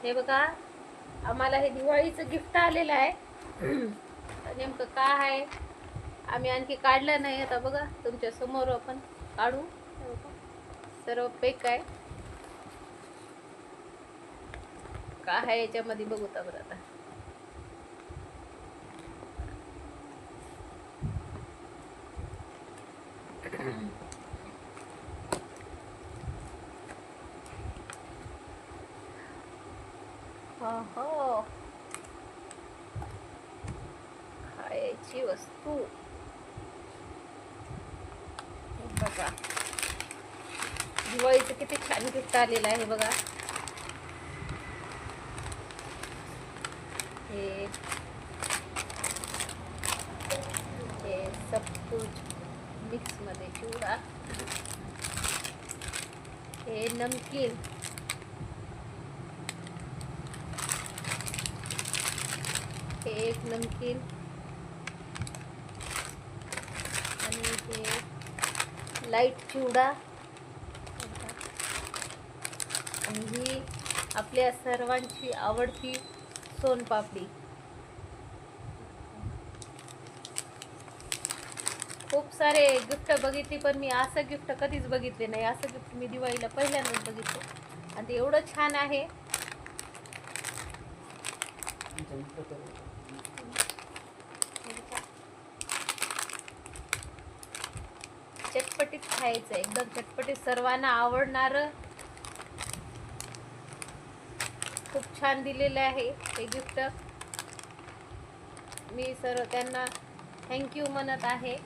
हे बघा, आम्हाला हे दिवाळीचं गिफ्ट आलेलं आहे. नेमकं काय आहे आम्ही आणखी काढलं नाही. आता बघा तुमच्या समोर आपण काढू. हे बघा, सर्व पेक आहे. काय आहे याच्यामध्ये बघू तर बरं आता. हो, खायची वस्तू बघा. दिवाळीचं किती छान गिफ्ट आलेलं आहे बघा. हे सबकुछ मिक्स मध्ये चिवडा, हे नमकीन, हे एक नमकीन आणि हे लाईट चिवडा आणि ही आपल्या सर्वांची आवडती सोनपापडी. खूप सारे गिफ्ट बघितली पण मी असं गिफ्ट कधीच बघितले नाही. असं गिफ्ट मी दिवाळीला पहिल्यांदाच बघितलं आणि ते एवढं छान आहे. चटपटीत खायचं, एकदम चटपटीत, सर्वांना आवडणार. खूप छान दिलेलं आहे हे गिफ्ट. मी सर्व त्यांना थँक्यू म्हणत आहे.